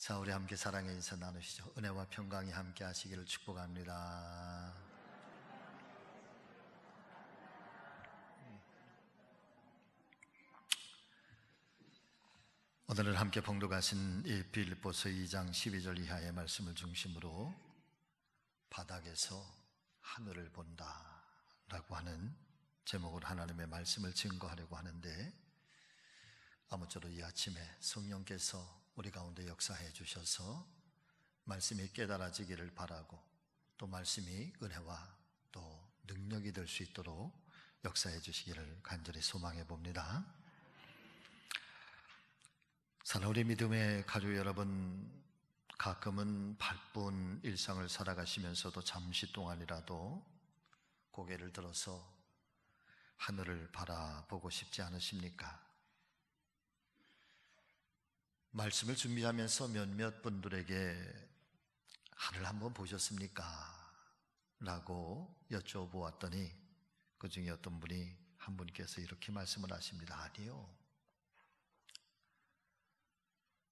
자, 우리 함께 사랑의 인사 나누시죠. 은혜와 평강이 함께 하시기를 축복합니다. 오늘은 함께 봉독하신 이 빌립보서 2장 12절 이하의 말씀을 중심으로 바닥에서 하늘을 본다 라고 하는 제목으로 하나님의 말씀을 증거하려고 하는데, 아무쪼록 이 아침에 성령께서 우리 가운데 역사해 주셔서 말씀이 깨달아지기를 바라고, 또 말씀이 은혜와 또 능력이 될 수 있도록 역사해 주시기를 간절히 소망해 봅니다. 사랑하는 우리 믿음의 가족 여러분, 가끔은 바쁜 일상을 살아가시면서도 잠시 동안이라도 고개를 들어서 하늘을 바라보고 싶지 않으십니까? 말씀을 준비하면서 몇몇 분들에게 하늘 한번 보셨습니까? 라고 여쭤보았더니 그 중에 어떤 분이 한 분께서 이렇게 말씀을 하십니다. 아니요,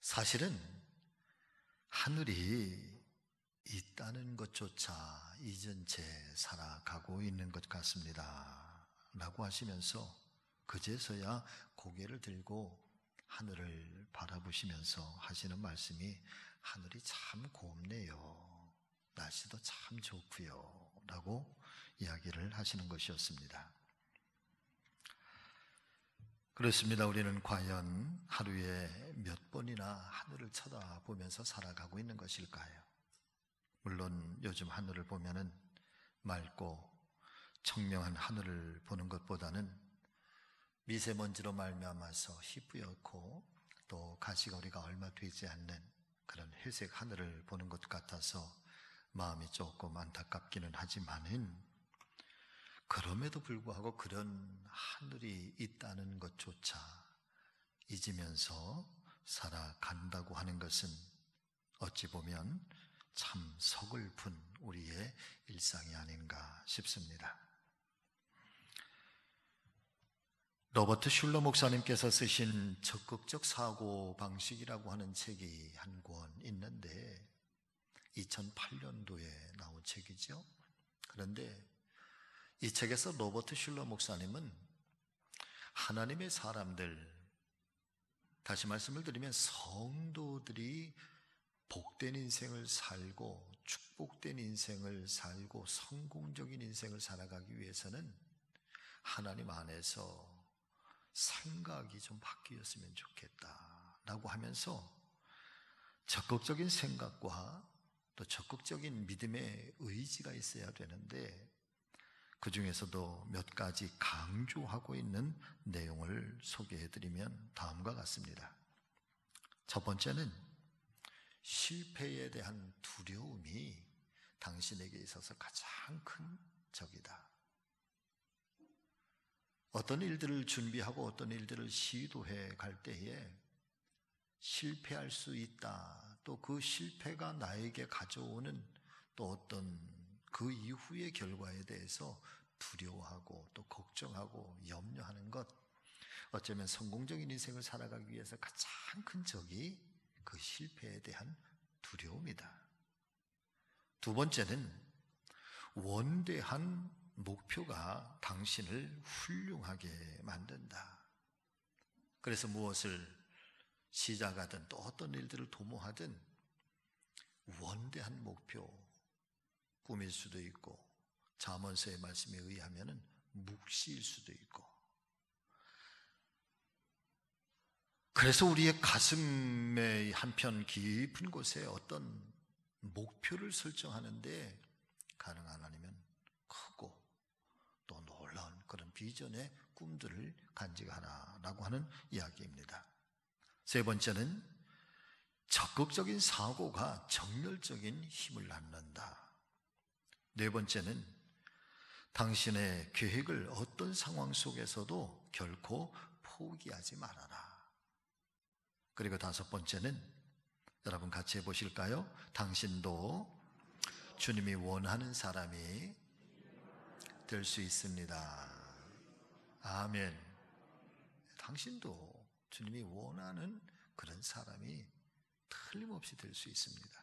사실은 하늘이 있다는 것조차 잊은 채 살아가고 있는 것 같습니다 라고 하시면서 그제서야 고개를 들고 하늘을 바라보시면서 하시는 말씀이, 하늘이 참 곱네요, 날씨도 참 좋고요 라고 이야기를 하시는 것이었습니다. 그렇습니다. 우리는 과연 하루에 몇 번이나 하늘을 쳐다보면서 살아가고 있는 것일까요? 물론 요즘 하늘을 보면은 맑고 청명한 하늘을 보는 것보다는 미세먼지로 말미암아서 희뿌옇고 또 가시거리가 얼마 되지 않는 그런 회색 하늘을 보는 것 같아서 마음이 조금 안타깝기는 하지만은, 그럼에도 불구하고 그런 하늘이 있다는 것조차 잊으면서 살아간다고 하는 것은 어찌 보면 참 서글픈 우리의 일상이 아닌가 싶습니다. 로버트 슐러 목사님께서 쓰신 적극적 사고 방식이라고 하는 책이 한 권 있는데 2008년도에 나온 책이죠. 그런데 이 책에서 로버트 슐러 목사님은 하나님의 사람들, 다시 말씀을 드리면 성도들이 복된 인생을 살고 축복된 인생을 살고 성공적인 인생을 살아가기 위해서는 하나님 안에서 생각이 좀 바뀌었으면 좋겠다라고 하면서 적극적인 생각과 또 적극적인 믿음의 의지가 있어야 되는데, 그 중에서도 몇 가지 강조하고 있는 내용을 소개해드리면 다음과 같습니다. 첫 번째는 실패에 대한 두려움이 당신에게 있어서 가장 큰 적이다. 어떤 일들을 준비하고 어떤 일들을 시도해 갈 때에 실패할 수 있다, 또 그 실패가 나에게 가져오는 또 어떤 그 이후의 결과에 대해서 두려워하고 또 걱정하고 염려하는 것, 어쩌면 성공적인 인생을 살아가기 위해서 가장 큰 적이 그 실패에 대한 두려움이다. 두 번째는 원대한 목표가 당신을 훌륭하게 만든다. 그래서 무엇을 시작하든 또 어떤 일들을 도모하든 원대한 목표, 꿈일 수도 있고 잠언서의 말씀에 의하면 묵시일 수도 있고, 그래서 우리의 가슴의 한편 깊은 곳에 어떤 목표를 설정하는데 가능한 아니면 크고 또 놀라운 그런 비전의 꿈들을 간직하라라고 하는 이야기입니다. 세 번째는 적극적인 사고가 정열적인 힘을 낳는다. 네 번째는 당신의 계획을 어떤 상황 속에서도 결코 포기하지 말아라. 그리고 다섯 번째는 여러분 같이 해보실까요? 당신도 주님이 원하는 사람이 될 수 있습니다. 아멘. 당신도 주님이 원하는 그런 사람이 틀림없이 될 수 있습니다.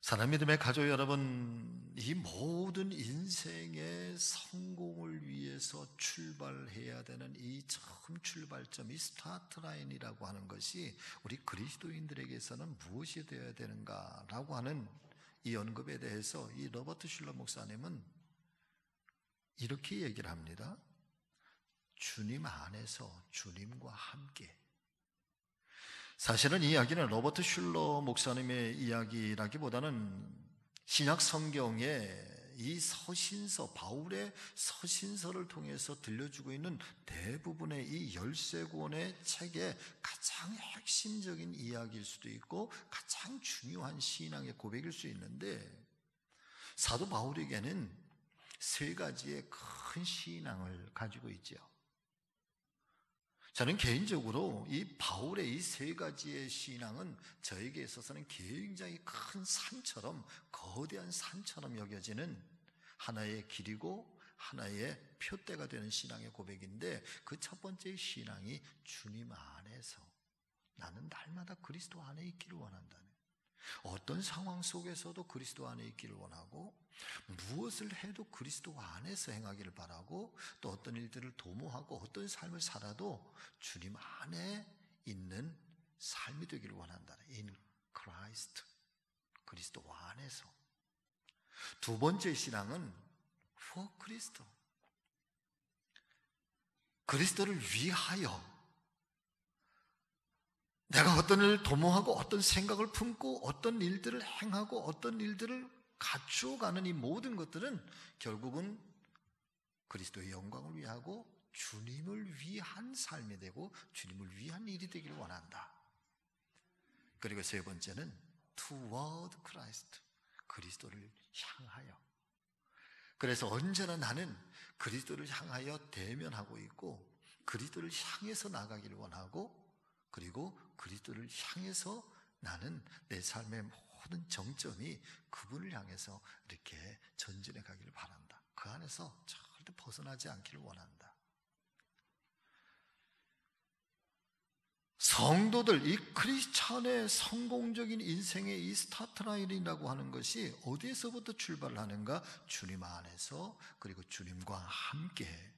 사랑 믿음의 가족 여러분, 이 모든 인생의 성공을 위해서 출발해야 되는 이 처음 출발점, 이 스타트 라인이라고 하는 것이 우리 그리스도인들에게서는 무엇이 되어야 되는가라고 하는 이 언급에 대해서 이 로버트 슐러 목사님은 이렇게 얘기를 합니다. 주님 안에서 주님과 함께. 사실은 이 이야기는 로버트 슐러 목사님의 이야기라기보다는 신약 성경의 이 서신서, 바울의 서신서를 통해서 들려주고 있는 대부분의 이 13권의 책의 가장 핵심적인 이야기일 수도 있고 가장 중요한 신앙의 고백일 수 있는데, 사도 바울에게는 세 가지의 큰 신앙을 가지고 있죠. 저는 개인적으로 이 바울의 이 세 가지의 신앙은 저에게 있어서는 굉장히 큰 산처럼, 거대한 산처럼 여겨지는 하나의 길이고 하나의 표대가 되는 신앙의 고백인데, 그 첫 번째 신앙이 주님 안에서 나는 날마다 그리스도 안에 있기를 원한다는, 어떤 상황 속에서도 그리스도 안에 있기를 원하고, 무엇을 해도 그리스도 안에서 행하기를 바라고, 또 어떤 일들을 도모하고 어떤 삶을 살아도 주님 안에 있는 삶이 되기를 원한다. In Christ, 그리스도 안에서. 두 번째 신앙은 For Christ, 그리스도를 위하여 내가 어떤 일을 도모하고 어떤 생각을 품고 어떤 일들을 행하고 어떤 일들을 갖추어가는 이 모든 것들은 결국은 그리스도의 영광을 위하고 주님을 위한 삶이 되고 주님을 위한 일이 되기를 원한다. 그리고 세 번째는 toward Christ, 그리스도를 향하여. 그래서 언제나 나는 그리스도를 향하여 대면하고 있고 그리스도를 향해서 나가기를 원하고, 그리고 그리스도를 향해서 나는 내 삶의 모든 정점이 그분을 향해서 이렇게 전진해 가기를 바란다. 그 안에서 절대 벗어나지 않기를 원한다. 성도들, 이 크리스찬의 성공적인 인생의 이 스타트 라인이라고 하는 것이 어디에서부터 출발을 하는가? 주님 안에서, 그리고 주님과 함께,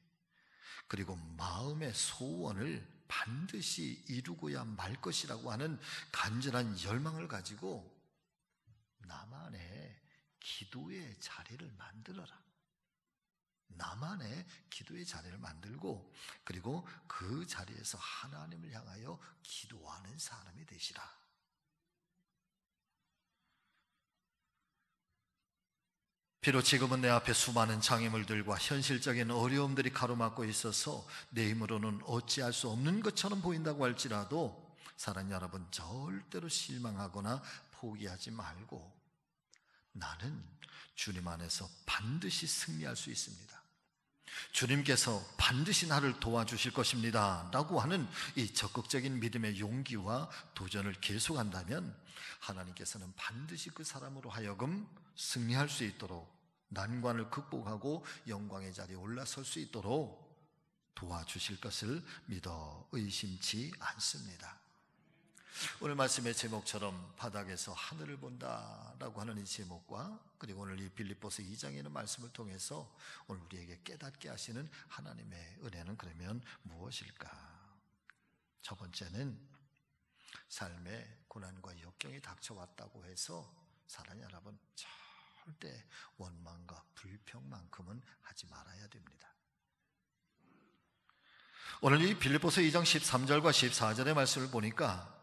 그리고 마음의 소원을 반드시 이루고야 말 것이라고 하는 간절한 열망을 가지고 나만의 기도의 자리를 만들어라. 나만의 기도의 자리를 만들고, 그리고 그 자리에서 하나님을 향하여 기도하는 사람이 되시라. 비록 지금은 내 앞에 수많은 장애물들과 현실적인 어려움들이 가로막고 있어서 내 힘으로는 어찌할 수 없는 것처럼 보인다고 할지라도, 사랑하는 여러분, 절대로 실망하거나 포기하지 말고 나는 주님 안에서 반드시 승리할 수 있습니다. 주님께서 반드시 나를 도와주실 것입니다 라고 하는 이 적극적인 믿음의 용기와 도전을 계속한다면 하나님께서는 반드시 그 사람으로 하여금 승리할 수 있도록, 난관을 극복하고 영광의 자리에 올라설 수 있도록 도와주실 것을 믿어 의심치 않습니다. 오늘 말씀의 제목처럼 바닥에서 하늘을 본다라고 하는 이 제목과, 그리고 오늘 이 빌립보서 2장에 있는 말씀을 통해서 오늘 우리에게 깨닫게 하시는 하나님의 은혜는 그러면 무엇일까? 첫 번째는 삶의 고난과 역경이 닥쳐왔다고 해서 사랑하는 여러분, 절대 원망과 불평만큼은 하지 말아야 됩니다. 오늘 이 빌립보서 2장 13절과 14절의 말씀을 보니까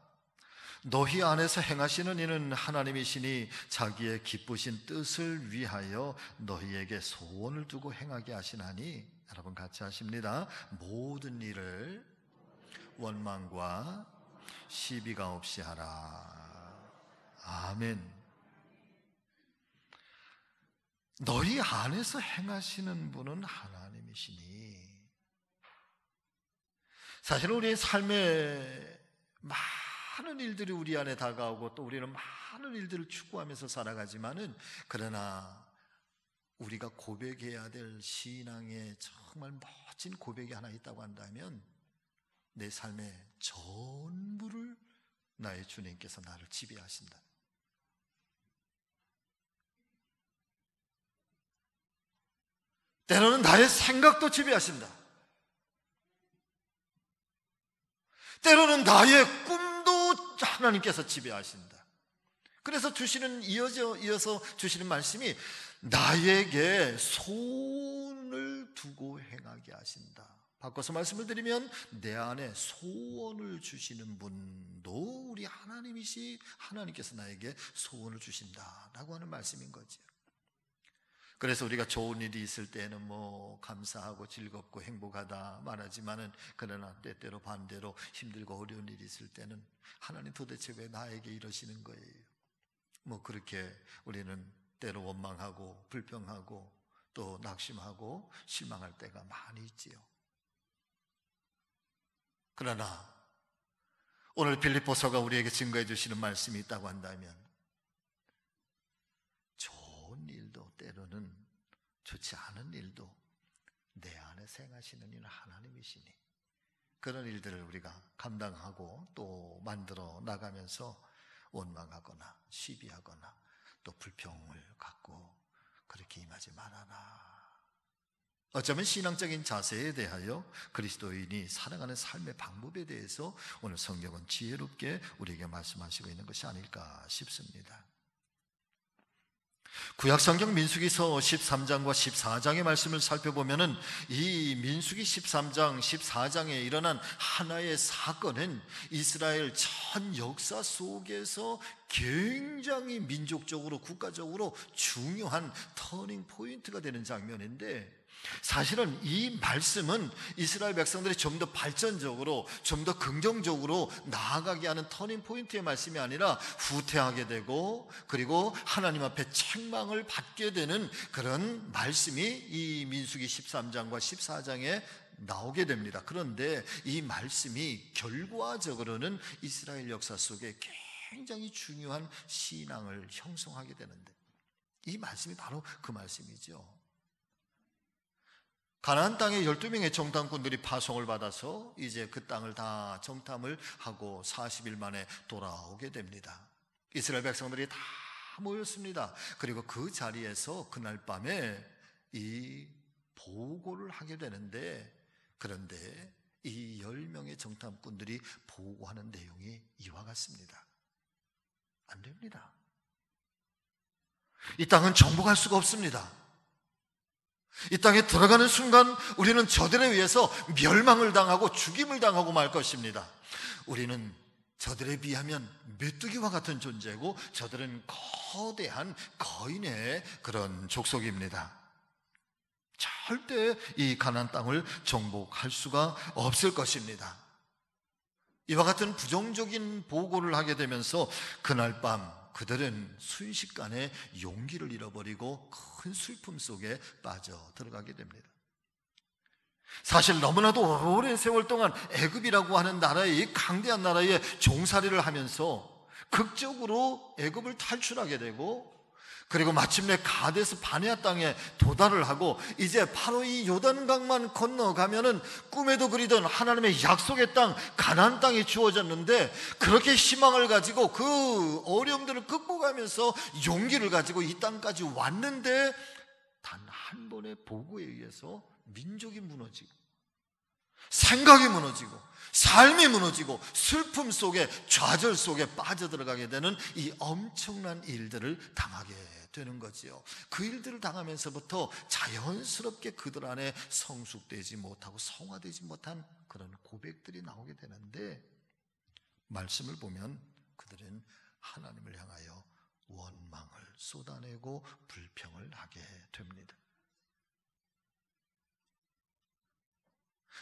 너희 안에서 행하시는 이는 하나님이시니 자기의 기쁘신 뜻을 위하여 너희에게 소원을 두고 행하게 하시나니, 여러분 같이 하십니다. 모든 일을 원망과 시비가 없이 하라. 아멘. 너희 안에서 행하시는 분은 하나님이시니, 사실 우리의 삶에 많은 일들이 우리 안에 다가오고 또 우리는 많은 일들을 추구하면서 살아가지만은, 그러나 우리가 고백해야 될 신앙의 정말 멋진 고백이 하나 있다고 한다면 내 삶의 전부를 나의 주님께서 나를 지배하신다. 때로는 나의 생각도 지배하신다. 때로는 나의 꿈도 하나님께서 지배하신다. 그래서 이어서 주시는 말씀이 나에게 소원을 두고 행하게 하신다. 바꿔서 말씀을 드리면 내 안에 소원을 주시는 분도 우리 하나님께서 나에게 소원을 주신다라고 하는 말씀인 거죠. 그래서 우리가 좋은 일이 있을 때는 감사하고 즐겁고 행복하다 말하지만은, 그러나 때때로 반대로 힘들고 어려운 일이 있을 때는 하나님 도대체 왜 나에게 이러시는 거예요? 그렇게 우리는 때로 원망하고 불평하고 또 낙심하고 실망할 때가 많이 있지요. 그러나 오늘 빌립보서가 우리에게 증거해 주시는 말씀이 있다고 한다면, 좋은 일도 때로는 좋지 않은 일도 내 안에 생하시는 이는 하나님이시니, 그런 일들을 우리가 감당하고 또 만들어 나가면서 원망하거나 시비하거나 또 불평을 갖고 그렇게 임하지 말아라. 어쩌면 신앙적인 자세에 대하여, 그리스도인이 살아가는 삶의 방법에 대해서 오늘 성경은 지혜롭게 우리에게 말씀하시고 있는 것이 아닐까 싶습니다. 구약성경 민수기서 13장과 14장의 말씀을 살펴보면은 이 민수기 13장, 14장에 일어난 하나의 사건은 이스라엘 전 역사 속에서 굉장히 민족적으로, 국가적으로 중요한 터닝 포인트가 되는 장면인데, 사실은 이 말씀은 이스라엘 백성들이 좀 더 발전적으로, 좀 더 긍정적으로 나아가게 하는 터닝 포인트의 말씀이 아니라 후퇴하게 되고, 그리고 하나님 앞에 책망을 받게 되는 그런 말씀이 이 민수기 13장과 14장에 나오게 됩니다. 그런데 이 말씀이 결과적으로는 이스라엘 역사 속에 굉장히 중요한 신앙을 형성하게 되는데, 이 말씀이 바로 그 말씀이죠. 가나안 땅에 12명의 정탐꾼들이 파송을 받아서 이제 그 땅을 다 정탐을 하고 40일 만에 돌아오게 됩니다. 이스라엘 백성들이 다 모였습니다. 그리고 그 자리에서 그날 밤에 이 보고를 하게 되는데, 그런데 이 10명의 정탐꾼들이 보고하는 내용이 이와 같습니다. 안 됩니다. 이 땅은 정복할 수가 없습니다. 이 땅에 들어가는 순간 우리는 저들에 의해서 멸망을 당하고 죽임을 당하고 말 것입니다. 우리는 저들에 비하면 메뚜기와 같은 존재고, 저들은 거대한 거인의 그런 족속입니다. 절대 이 가나안 땅을 정복할 수가 없을 것입니다. 이와 같은 부정적인 보고를 하게 되면서 그날 밤 그들은 순식간에 용기를 잃어버리고 큰 슬픔 속에 빠져 들어가게 됩니다. 사실 너무나도 오랜 세월 동안 애굽이라고 하는 나라의, 이 강대한 나라의 종살이를 하면서 극적으로 애굽을 탈출하게 되고, 그리고 마침내 가데스 바네아 땅에 도달을 하고, 이제 바로 이 요단강만 건너가면은 꿈에도 그리던 하나님의 약속의 땅 가나안 땅이 주어졌는데, 그렇게 희망을 가지고 그 어려움들을 극복하면서 용기를 가지고 이 땅까지 왔는데, 단 한 번의 보고에 의해서 민족이 무너지고 생각이 무너지고 삶이 무너지고 슬픔 속에, 좌절 속에 빠져들어가게 되는 이 엄청난 일들을 당하게 되는 거지요. 그 일들을 당하면서부터 자연스럽게 그들 안에 성숙되지 못하고 성화되지 못한 그런 고백들이 나오게 되는데, 말씀을 보면 그들은 하나님을 향하여 원망을 쏟아내고 불평을 하게 됩니다.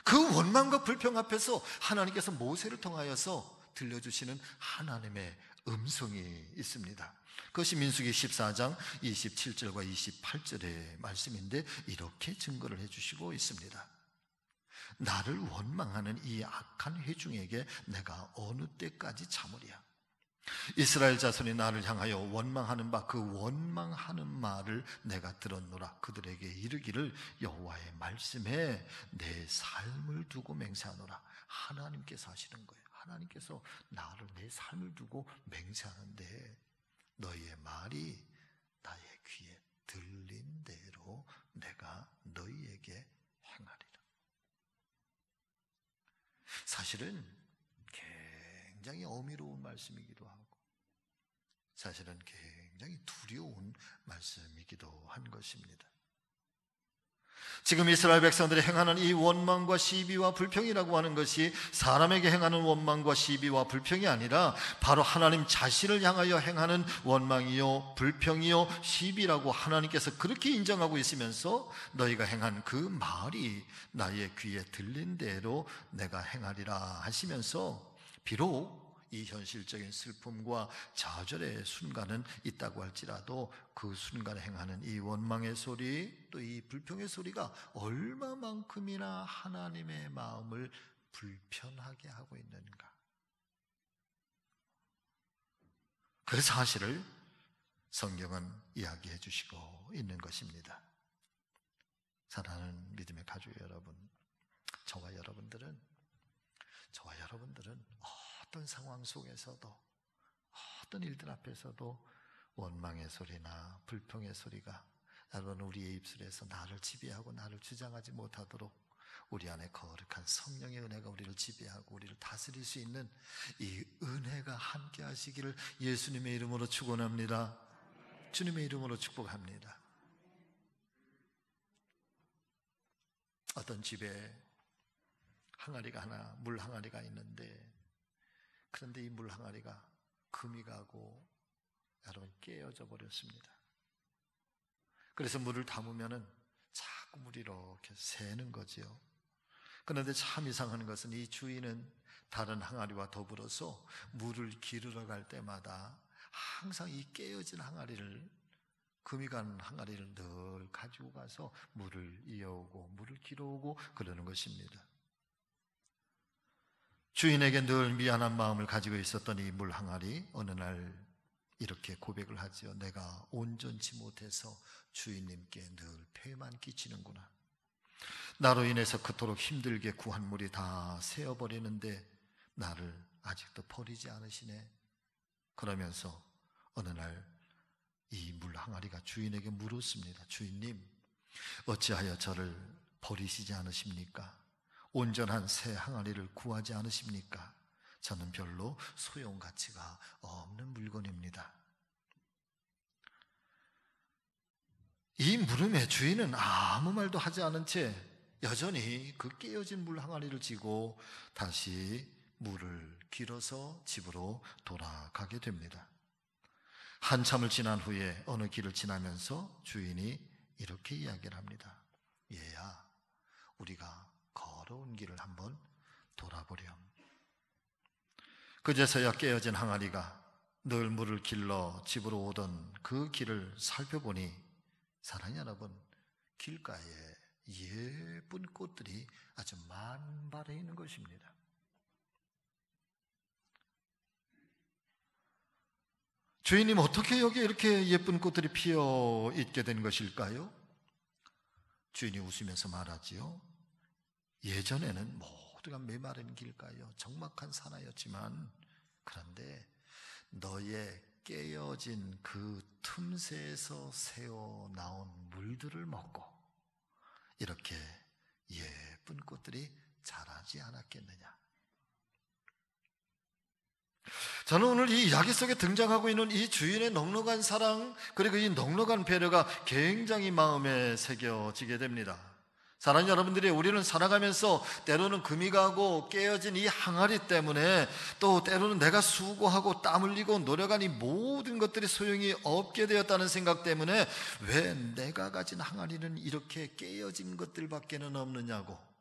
그 원망과 불평 앞에서 하나님께서 모세를 통하여서 들려주시는 하나님의 음성이 있습니다. 그것이 민수기 14장 27절과 28절의 말씀인데, 이렇게 증거를 해주시고 있습니다. 나를 원망하는 이 악한 회중에게 내가 어느 때까지 참으랴. 이스라엘 자손이 나를 향하여 원망하는 바, 그 원망하는 말을 내가 들었노라. 그들에게 이르기를 여호와의 말씀에 내 삶을 두고 맹세하노라. 하나님께서 하시는 거예요. 하나님께서 나를, 내 삶을 두고 맹세하는데 너희의 말이 나의 귀에 들린 대로 내가 너희에게 행하리라. 사실은 굉장히 어미로운 말씀이기도 하고 사실은 굉장히 두려운 말씀이기도 한 것입니다. 지금 이스라엘 백성들이 행하는 이 원망과 시비와 불평이라고 하는 것이 사람에게 행하는 원망과 시비와 불평이 아니라 바로 하나님 자신을 향하여 행하는 원망이요 불평이요 시비라고 하나님께서 그렇게 인정하고 있으면서 너희가 행한 그 말이 나의 귀에 들린 대로 내가 행하리라 하시면서 비록 이 현실적인 슬픔과 좌절의 순간은 있다고 할지라도 그 순간에 행하는 이 원망의 소리, 또 이 불평의 소리가 얼마만큼이나 하나님의 마음을 불편하게 하고 있는가, 그 사실을 성경은 이야기해 주시고 있는 것입니다. 사랑하는 믿음의 가족 여러분, 저와 여러분들은 어떤 상황 속에서도, 어떤 일들 앞에서도 원망의 소리나 불평의 소리가 여러분 우리의 입술에서 나를 지배하고 나를 주장하지 못하도록 우리 안에 거룩한 성령의 은혜가 우리를 지배하고 우리를 다스릴 수 있는 이 은혜가 함께 하시기를 예수님의 이름으로 축원합니다. 주님의 이름으로 축복합니다. 어떤 집에 항아리가 하나, 물 항아리가 있는데, 그런데 이 물 항아리가 금이 가고 여러분 깨어져 버렸습니다. 그래서 물을 담으면은 자꾸 물이 이렇게 새는 거지요. 그런데 참 이상한 것은 이 주인은 다른 항아리와 더불어서 물을 기르러 갈 때마다 항상 이 깨어진 항아리를, 금이 간 항아리를 늘 가지고 가서 물을 이어오고 물을 길어오고 그러는 것입니다. 주인에게 늘 미안한 마음을 가지고 있었던 이 물 항아리, 어느 날 이렇게 고백을 하지요. 내가 온전치 못해서 주인님께 늘 폐만 끼치는구나. 나로 인해서 그토록 힘들게 구한 물이 다 새어버리는데 나를 아직도 버리지 않으시네. 그러면서 어느 날 이 물 항아리가 주인에게 물었습니다. 주인님, 어찌하여 저를 버리시지 않으십니까? 온전한 새 항아리를 구하지 않으십니까? 저는 별로 소용 가치가 없는 물건입니다. 이 물음에 주인은 아무 말도 하지 않은 채 여전히 그 깨어진 물 항아리를 쥐고 다시 물을 길어서 집으로 돌아가게 됩니다. 한참을 지난 후에 어느 길을 지나면서 주인이 이렇게 이야기를 합니다. 얘야, 우리가 걸어온 길을 한번 돌아보렴. 그제서야 깨어진 항아리가 늘 물을 길러 집으로 오던 그 길을 살펴보니, 사랑하는 여러분, 길가에 예쁜 꽃들이 아주 만발해 있는 것입니다. 주인님, 어떻게 여기 이렇게 예쁜 꽃들이 피어 있게 된 것일까요? 주인이 웃으면서 말하지요. 예전에는 모두가 메마른 길가요, 적막한 산하였지만, 그런데 너의 깨어진 그 틈새에서 새어 나온 물들을 먹고 이렇게 예쁜 꽃들이 자라지 않았겠느냐. 저는 오늘 이 이야기 속에 등장하고 있는 이 주인의 넉넉한 사랑, 그리고 이 넉넉한 배려가 굉장히 마음에 새겨지게 됩니다. 사랑하는 여러분들이, 우리는 살아가면서 때로는 금이 가고 깨어진 이 항아리 때문에, 또 때로는 내가 수고하고 땀 흘리고 노력한 이 모든 것들이 소용이 없게 되었다는 생각 때문에 왜 내가 가진 항아리는 이렇게 깨어진 것들밖에는 없느냐고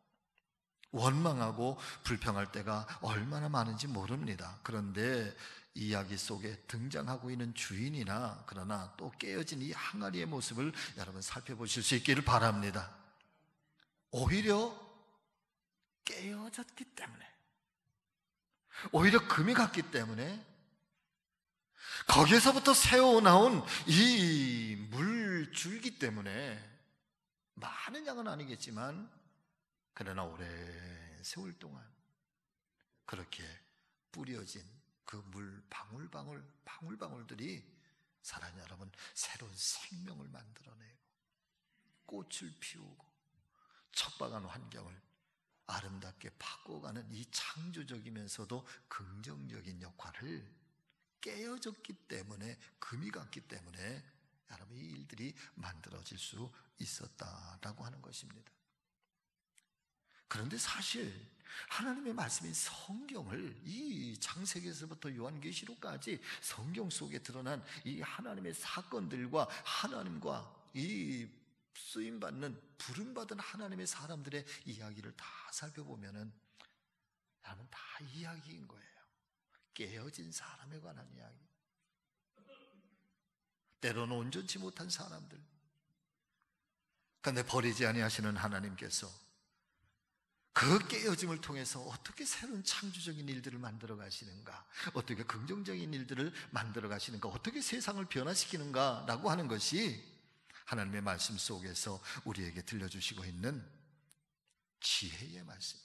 원망하고 불평할 때가 얼마나 많은지 모릅니다. 그런데 이야기 속에 등장하고 있는 주인이나, 그러나 또 깨어진 이 항아리의 모습을 여러분 살펴보실 수 있기를 바랍니다. 오히려 깨어졌기 때문에, 오히려 금이 갔기 때문에, 거기에서부터 새어나온 이 물줄기 때문에, 많은 양은 아니겠지만 그러나 오래 세월 동안 그렇게 뿌려진 그 물 방울방울들이 사랑하는 여러분, 새로운 생명을 만들어내고 꽃을 피우고 척박한 환경을 아름답게 바꿔가는 이 창조적이면서도 긍정적인 역할을 깨어졌기 때문에, 금이 갔기 때문에 여러분 이 일들이 만들어질 수 있었다라고 하는 것입니다. 그런데 사실 하나님의 말씀인 성경을, 이 창세기에서부터 요한계시록까지 성경 속에 드러난 이 하나님의 사건들과 하나님과 이 쓰임받는, 부름받은 하나님의 사람들의 이야기를 다 살펴보면은 여러분 다 이야기인 거예요. 깨어진 사람에 관한 이야기, 때로는 온전치 못한 사람들. 그런데 버리지 아니하시는 하나님께서 그 깨어짐을 통해서 어떻게 새로운 창조적인 일들을 만들어 가시는가, 어떻게 긍정적인 일들을 만들어 가시는가, 어떻게 세상을 변화시키는가 라고 하는 것이 하나님의 말씀 속에서 우리에게 들려주시고 있는 지혜의 말씀,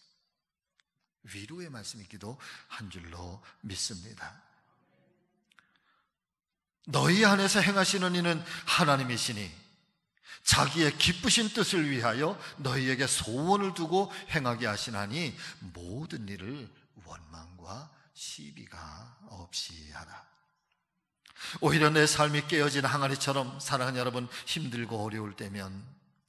위로의 말씀이기도 한 줄로 믿습니다. 너희 안에서 행하시는 이는 하나님이시니 자기의 기쁘신 뜻을 위하여 너희에게 소원을 두고 행하게 하시나니 모든 일을 원망과 시비가 없이 하라. 오히려 내 삶이 깨어진 항아리처럼 사랑하는 여러분, 힘들고 어려울 때면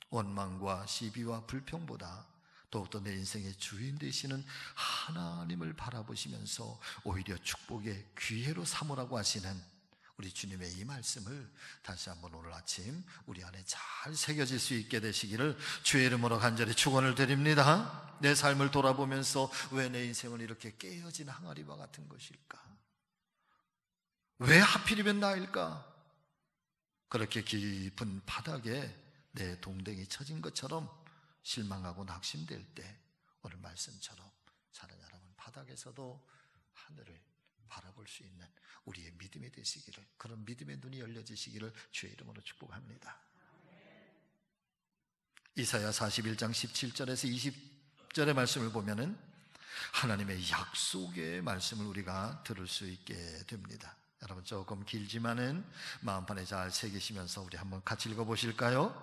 원망과 시비와 불평보다 더욱더 내 인생의 주인 되시는 하나님을 바라보시면서 오히려 축복의 기회로 삼으라고 하시는 우리 주님의 이 말씀을 다시 한번 오늘 아침 우리 안에 잘 새겨질 수 있게 되시기를 주의 이름으로 간절히 축원을 드립니다. 내 삶을 돌아보면서 왜 내 인생은 이렇게 깨어진 항아리와 같은 것일까? 왜 하필이면 나일까? 그렇게 깊은 바닥에 내 동댕이 쳐진 것처럼 실망하고 낙심될 때 오늘 말씀처럼 사랑하는 여러분, 바닥에서도 하늘을 바라볼 수 있는 우리의 믿음이 되시기를, 그런 믿음의 눈이 열려지시기를 주의 이름으로 축복합니다. 이사야 41장 17절에서 20절의 말씀을 보면은 하나님의 약속의 말씀을 우리가 들을 수 있게 됩니다. 여러분 조금 길지만은 마음판에 잘 새기시면서 우리 한번 같이 읽어보실까요?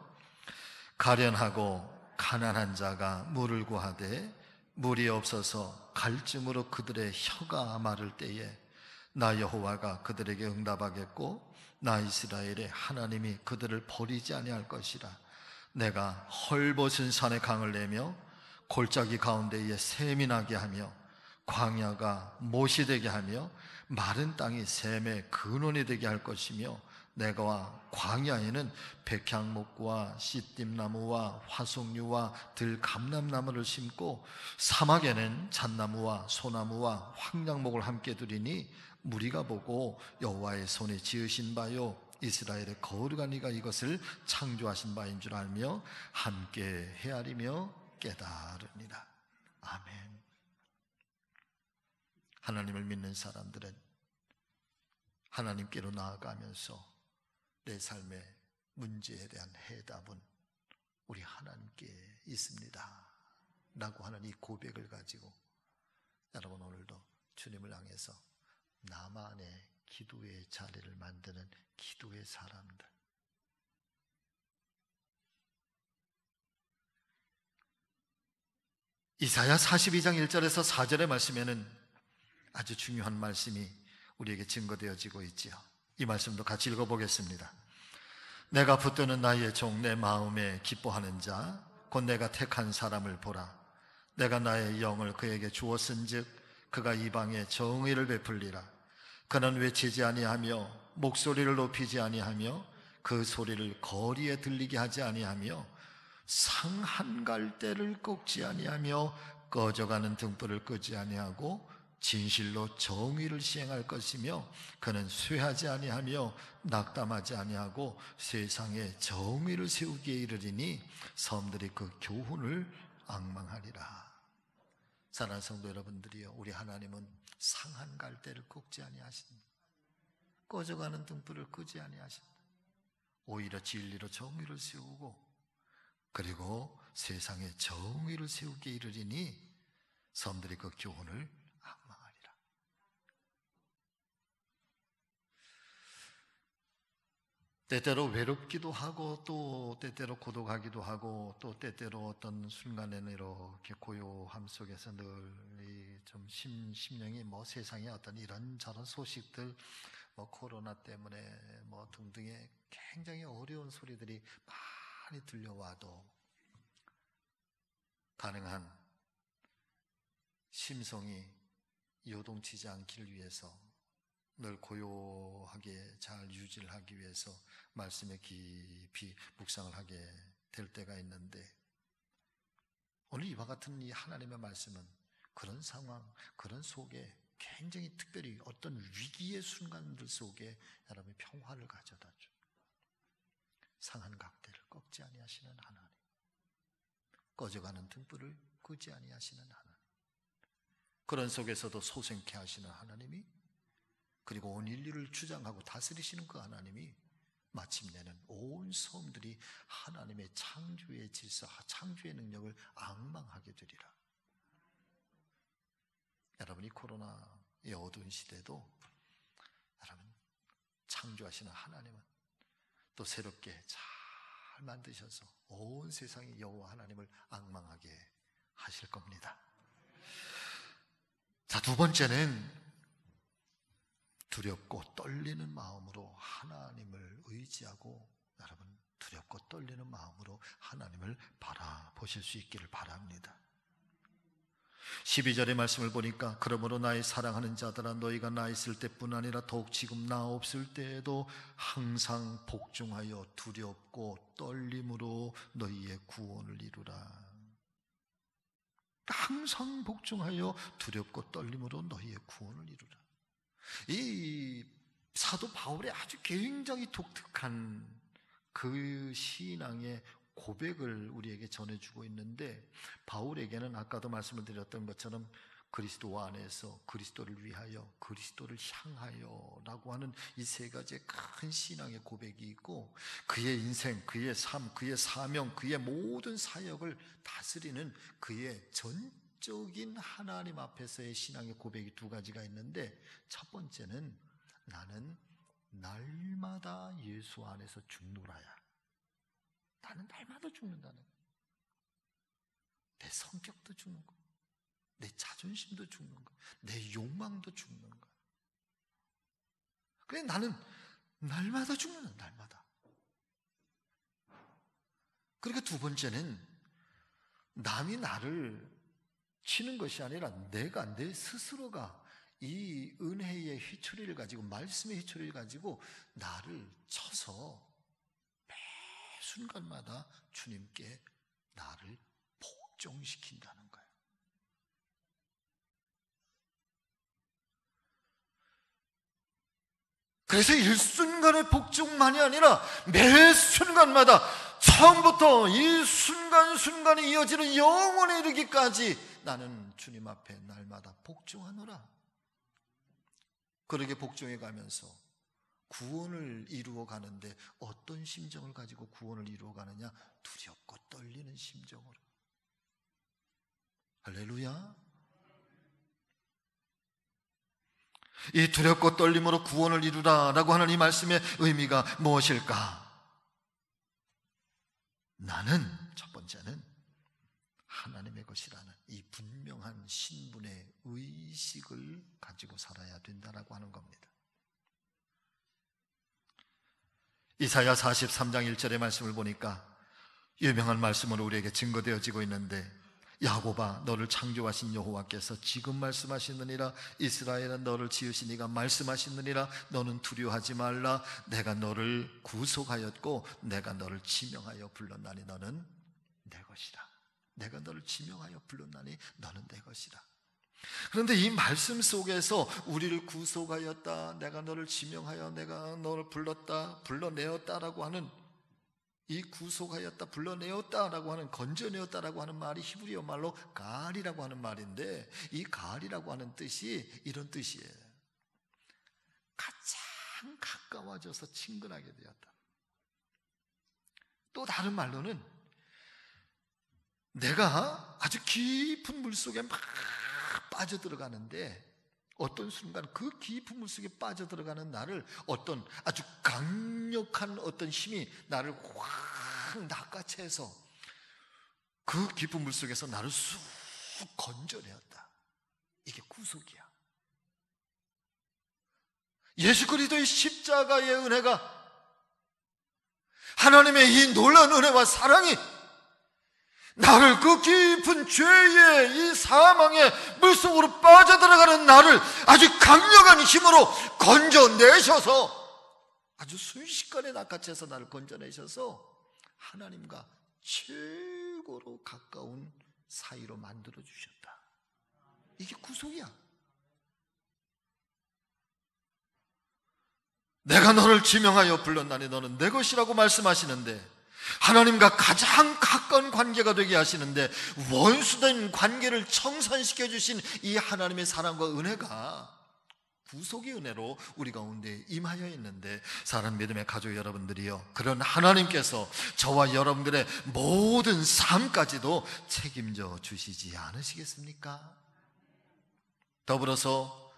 가련하고 가난한 자가 물을 구하되 물이 없어서 갈증으로 그들의 혀가 마를 때에 나 여호와가 그들에게 응답하겠고 나 이스라엘의 하나님이 그들을 버리지 아니할 것이라. 내가 헐벗은 산에 강을 내며 골짜기 가운데에 샘이 나게 하며 광야가 못이 되게 하며 마른 땅이 샘의 근원이 되게 할 것이며 내가 광야에는 백향목과 시띠나무와 화석류와 들감람나무를 심고 사막에는 잣나무와 소나무와 황량목을 함께 두리니 무리가 보고 여호와의 손에 지으신 바요 이스라엘의 거룩한 이가 이것을 창조하신 바인 줄 알며 함께 헤아리며 깨달으니라. 아멘. 하나님을 믿는 사람들은 하나님께로 나아가면서 내 삶의 문제에 대한 해답은 우리 하나님께 있습니다 라고 하는 이 고백을 가지고 여러분 오늘도 주님을 향해서 나만의 기도의 자리를 만드는 기도의 사람들, 이사야 42장 1절에서 4절의 말씀에는 아주 중요한 말씀이 우리에게 증거되어지고 있지요. 이 말씀도 같이 읽어보겠습니다. 내가 붙드는 나의 종 내 마음에 기뻐하는 자 곧 내가 택한 사람을 보라. 내가 나의 영을 그에게 주었은즉 그가 이방에 정의를 베풀리라. 그는 외치지 아니하며 목소리를 높이지 아니하며 그 소리를 거리에 들리게 하지 아니하며 상한 갈대를 꺾지 아니하며 꺼져가는 등불을 끄지 아니하고 진실로 정의를 시행할 것이며 그는 쇠하지 아니하며 낙담하지 아니하고 세상에 정의를 세우기에 이르리니 섬들이 그 교훈을 앙망하리라. 사랑하는 성도 여러분들이여, 우리 하나님은 상한 갈대를 꺾지 아니하신다. 꺼져가는 등불을 끄지 아니하신다. 오히려 진리로 정의를 세우고 그리고 세상에 정의를 세우기에 이르리니 섬들이 그 교훈을 앙망하리라. 때때로 외롭기도 하고 또 때때로 고독하기도 하고 또 때때로 어떤 순간에는 이렇게 고요함 속에서 늘 좀 심령이 뭐 세상에 어떤 이런저런 소식들 뭐 코로나 때문에 뭐 등등의 굉장히 어려운 소리들이 많이 들려와도 가능한 심성이 요동치지 않기 위해서 늘 고요하게 잘 유지를 하기 위해서 말씀에 깊이 묵상을 하게 될 때가 있는데, 오늘 이와 같은 이 하나님의 말씀은 그런 상황, 그런 속에 굉장히 특별히 어떤 위기의 순간들 속에 여러분의 평화를 가져다 줘. 상한 각대를 꺾지 아니하시는 하나님, 꺼져가는 등불을 끄지 아니하시는 하나님, 그런 속에서도 소생케 하시는 하나님이, 그리고 온 인류를 주장하고 다스리시는 그 하나님이 마침내는 온 섬들이 하나님의 창조의 질서, 창조의 능력을 앙망하게 되리라. 여러분이 코로나의 어두운 시대도 여러분 창조하시는 하나님은 또 새롭게 잘 만드셔서 온 세상이 여호와 하나님을 앙망하게 하실 겁니다. 자, 두 번째는 두렵고 떨리는 마음으로 하나님을 의지하고, 여러분 두렵고 떨리는 마음으로 하나님을 바라보실 수 있기를 바랍니다. 12절의 말씀을 보니까 그러므로 나의 사랑하는 자들아 너희가 나 있을 때뿐 아니라 더욱 지금 나 없을 때에도 항상 복종하여 두렵고 떨림으로 너희의 구원을 이루라. 항상 복종하여 두렵고 떨림으로 너희의 구원을 이루라. 이 사도 바울의 아주 굉장히 독특한 그 신앙의 고백을 우리에게 전해주고 있는데, 바울에게는 아까도 말씀을 드렸던 것처럼 그리스도 안에서 그리스도를 위하여 그리스도를 향하여 라고 하는 이 세 가지의 큰 신앙의 고백이 있고, 그의 인생, 그의 삶, 그의 사명, 그의 모든 사역을 다스리는 그의 전적인 하나님 앞에서의 신앙의 고백이 두 가지가 있는데, 첫 번째는 나는 날마다 예수 안에서 죽노라야. 나는 날마다 죽는다는 거야. 내 성격도 죽는 거야. 내 자존심도 죽는 거야. 내 욕망도 죽는 거야. 그래, 나는 날마다 죽는 거야, 날마다. 그리고 두 번째는 남이 나를 치는 것이 아니라 내가, 내 스스로가 이 은혜의 휘초리를 가지고, 말씀의 휘초리를 가지고 나를 쳐서 순간마다 주님께 나를 복종시킨다는 거예요. 그래서 일순간의 복종만이 아니라 매 순간마다 처음부터 이 순간순간이 이어지는 영원에 이르기까지 나는 주님 앞에 날마다 복종하노라. 그렇게 복종해 가면서 구원을 이루어 가는데 어떤 심정을 가지고 구원을 이루어 가느냐? 두렵고 떨리는 심정으로. 할렐루야. 이 두렵고 떨림으로 구원을 이루라라고 하는 이 말씀의 의미가 무엇일까? 나는, 첫 번째는 하나님의 것이라는 이 분명한 신분의 의식을 가지고 살아야 된다라고 하는 겁니다. 이사야 43장 1절의 말씀을 보니까 유명한 말씀으로 우리에게 증거되어지고 있는데, 야곱아 너를 창조하신 여호와께서 지금 말씀하시느니라. 이스라엘은 너를 지으신 이가 말씀하시느니라. 너는 두려워하지 말라. 내가 너를 구속하였고 내가 너를 지명하여 불렀나니 너는 내 것이라. 내가 너를 지명하여 불렀나니 너는 내 것이라. 그런데 이 말씀 속에서 우리를 구속하였다, 내가 너를 지명하여 내가 너를 불렀다, 불러내었다라고 하는, 이 구속하였다, 불러내었다라고 하는, 건져내었다라고 하는 말이 히브리어 말로 가알이라고 하는 말인데, 이 가알이라고 하는 뜻이 이런 뜻이에요. 가장 가까워져서 친근하게 되었다. 또 다른 말로는 내가 아주 깊은 물속에 막 빠져들어가는데 어떤 순간 그 깊은 물속에 빠져들어가는 나를 어떤 아주 강력한 어떤 힘이 나를 확 낚아채서 그 깊은 물속에서 나를 쑥 건져내었다. 이게 구속이야. 예수 그리스도의 십자가의 은혜가, 하나님의 이 놀라운 은혜와 사랑이 나를 그 깊은 죄의 이 사망의 물속으로 빠져들어가는 나를 아주 강력한 힘으로 건져내셔서, 아주 순식간에 낚아채서 나를 건져내셔서 하나님과 최고로 가까운 사이로 만들어주셨다. 이게 구속이야. 내가 너를 지명하여 불렀나니 너는 내 것이라고 말씀하시는데, 하나님과 가장 가까운 관계가 되게 하시는데 원수된 관계를 청산시켜 주신 이 하나님의 사랑과 은혜가 구속의 은혜로 우리 가운데 임하여 있는데, 사랑하는 믿음의 가족 여러분들이요, 그런 하나님께서 저와 여러분들의 모든 삶까지도 책임져 주시지 않으시겠습니까? 더불어서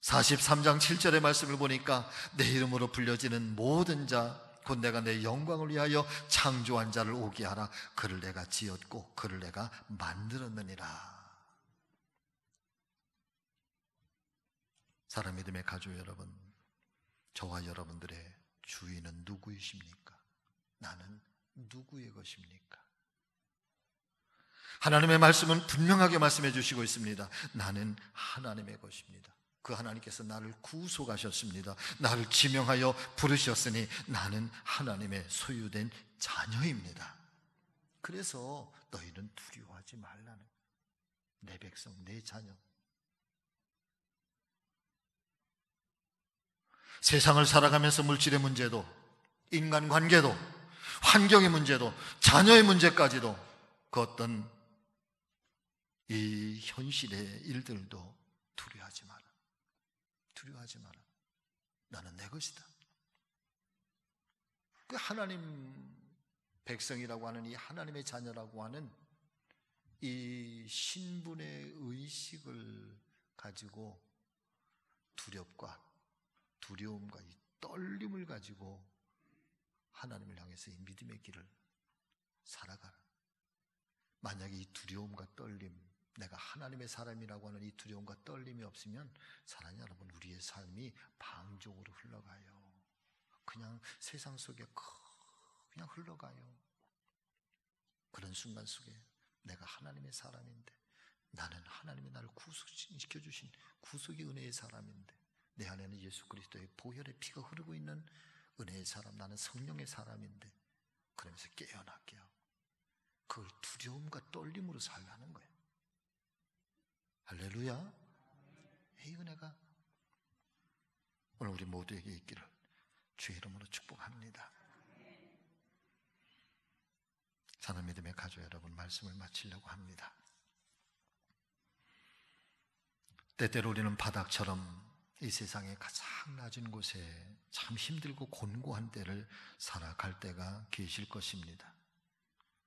43장 7절의 말씀을 보니까 내 이름으로 불려지는 모든 자 곧 내가 내 영광을 위하여 창조한 자를 오게 하라. 그를 내가 지었고 그를 내가 만들었느니라. 사랑 믿음의 가족 여러분, 저와 여러분들의 주인은 누구이십니까? 나는 누구의 것입니까? 하나님의 말씀은 분명하게 말씀해 주시고 있습니다. 나는 하나님의 것입니다. 그 하나님께서 나를 구속하셨습니다. 나를 지명하여 부르셨으니 나는 하나님의 소유된 자녀입니다. 그래서 너희는 두려워하지 말라는, 내 백성, 내 자녀. 세상을 살아가면서 물질의 문제도, 인간관계도, 환경의 문제도, 자녀의 문제까지도, 그 어떤 이 현실의 일들도 두려워하지 마라. 두려워하지 마라. 나는 내 것이다. 그 하나님 백성이라고 하는, 이 하나님의 자녀라고 하는 이 신분의 의식을 가지고 두려움과 이 떨림을 가지고 하나님을 향해서 이 믿음의 길을 살아가라. 만약에 이 두려움과 떨림, 내가 하나님의 사람이라고 하는 이 두려움과 떨림이 없으면, 사랑하는 여러분, 우리의 삶이 방종으로 흘러가요. 그냥 세상 속에 그냥 흘러가요. 그런 순간 속에 내가 하나님의 사람인데, 나는 하나님이 나를 구속시켜주신 구속의 은혜의 사람인데, 내 안에는 예수 그리스도의 보혈의 피가 흐르고 있는 은혜의 사람, 나는 성령의 사람인데, 그러면서 깨어날게요. 그걸 두려움과 떨림으로 살라는 거예요. 할렐루야. 이 은혜가 오늘 우리 모두에게 있기를 주의 이름으로 축복합니다. 사랑하는 믿음의 가족 여러분, 말씀을 마치려고 합니다. 때때로 우리는 바닥처럼 이 세상의 가장 낮은 곳에 참 힘들고 곤고한 때를 살아갈 때가 계실 것입니다.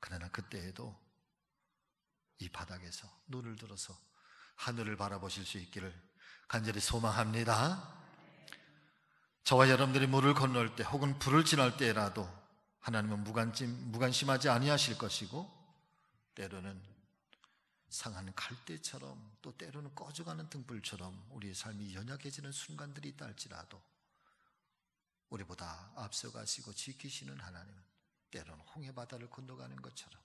그러나 그때에도 이 바닥에서 눈을 들어서 하늘을 바라보실 수 있기를 간절히 소망합니다. 저와 여러분들이 물을 건널 때 혹은 불을 지날 때라도 하나님은 무관심하지 아니하실 것이고, 때로는 상한 갈대처럼, 또 때로는 꺼져가는 등불처럼 우리의 삶이 연약해지는 순간들이 있다 할지라도, 우리보다 앞서가시고 지키시는 하나님은 때로는 홍해바다를 건너가는 것처럼,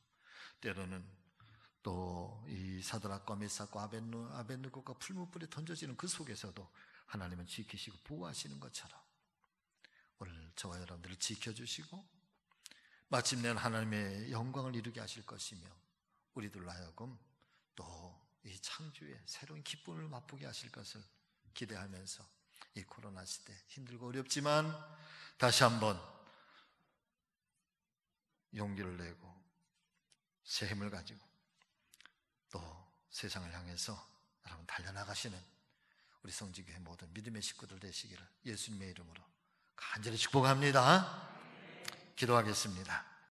때로는 또 이 사드락과 메삭과 아벳느고가 풀무불에 던져지는 그 속에서도 하나님은 지키시고 보호하시는 것처럼 오늘 저와 여러분들을 지켜주시고 마침내 하나님의 영광을 이루게 하실 것이며, 우리들로 하여금 또 이 창조의 새로운 기쁨을 맛보게 하실 것을 기대하면서, 이 코로나 시대 힘들고 어렵지만 다시 한번 용기를 내고 새 힘을 가지고 또 세상을 향해서 여러분 달려나가시는 우리 성지교회 모든 믿음의 식구들 되시기를 예수님의 이름으로 간절히 축복합니다. 기도하겠습니다.